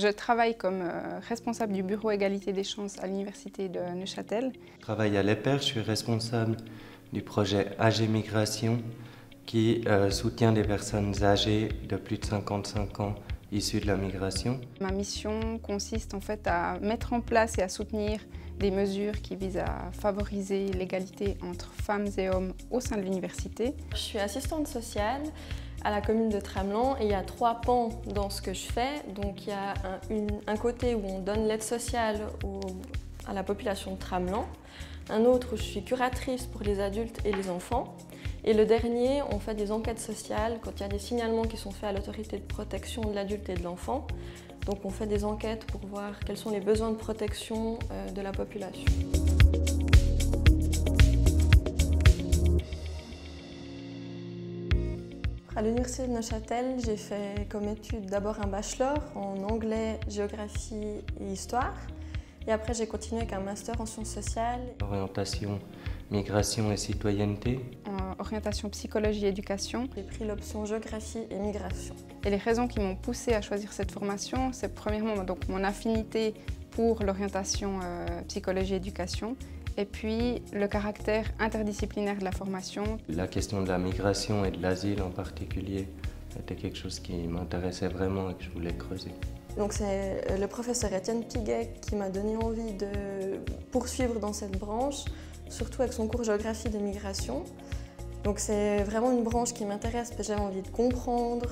Je travaille comme responsable du bureau égalité des chances à l'université de Neuchâtel. Je travaille à l'EPER, je suis responsable du projet AG Migration qui soutient des personnes âgées de plus de 55 ans issues de la migration. Ma mission consiste en fait à mettre en place et à soutenir des mesures qui visent à favoriser l'égalité entre femmes et hommes au sein de l'université. Je suis assistante sociale à la commune de Tramelan et il y a 3 pans dans ce que je fais. Donc il y a un côté où on donne l'aide sociale à la population de Tramelan, un autre où je suis curatrice pour les adultes et les enfants, et le dernier, on fait des enquêtes sociales quand il y a des signalements qui sont faits à l'autorité de protection de l'adulte et de l'enfant. Donc on fait des enquêtes pour voir quels sont les besoins de protection de la population. À l'université de Neuchâtel, j'ai fait comme étude d'abord un bachelor en anglais, géographie et histoire. Et après, j'ai continué avec un master en sciences sociales. Orientation, migration et citoyenneté. Orientation psychologie et éducation. J'ai pris l'option géographie et migration. Et les raisons qui m'ont poussée à choisir cette formation, c'est premièrement donc, mon affinité pour l'orientation psychologie et éducation. Et puis le caractère interdisciplinaire de la formation. La question de la migration et de l'asile en particulier était quelque chose qui m'intéressait vraiment et que je voulais creuser. Donc c'est le professeur Étienne Piguet qui m'a donné envie de poursuivre dans cette branche, surtout avec son cours géographie des migrations. Donc c'est vraiment une branche qui m'intéresse parce que j'avais envie de comprendre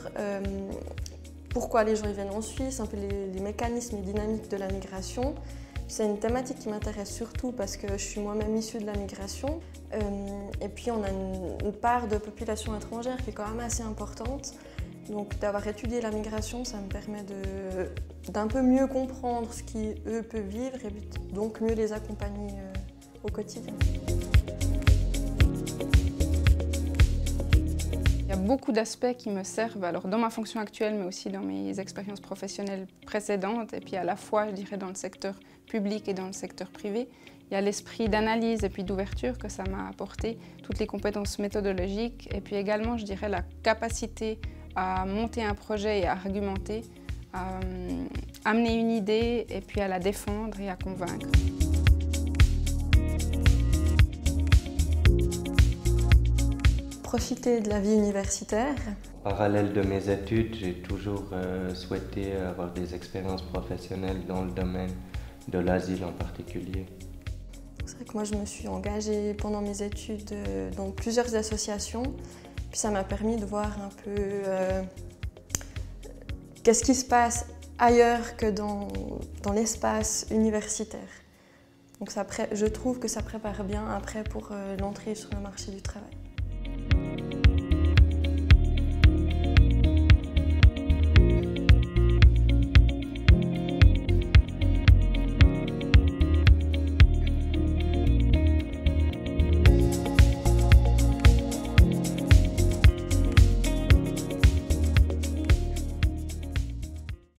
pourquoi les gens y viennent en Suisse, un peu les mécanismes et dynamiques de la migration. C'est une thématique qui m'intéresse surtout parce que je suis moi-même issue de la migration. Et puis on a une part de population étrangère qui est quand même assez importante. Donc d'avoir étudié la migration, ça me permet d'un peu mieux comprendre ce qu'eux peuvent vivre et donc mieux les accompagner au quotidien. Il y a beaucoup d'aspects qui me servent alors dans ma fonction actuelle mais aussi dans mes expériences professionnelles précédentes et puis à la fois je dirais dans le secteur public et dans le secteur privé. Il y a l'esprit d'analyse et puis d'ouverture que ça m'a apporté, toutes les compétences méthodologiques et puis également je dirais la capacité à monter un projet et à argumenter, à amener une idée et puis à la défendre et à convaincre. Profiter de la vie universitaire. Parallèle de mes études, j'ai toujours souhaité avoir des expériences professionnelles dans le domaine de l'asile en particulier. C'est vrai que moi je me suis engagée pendant mes études dans plusieurs associations. Puis ça m'a permis de voir un peu qu'est-ce qui se passe ailleurs que dans l'espace universitaire. Donc je trouve que ça prépare bien après pour l'entrée sur le marché du travail.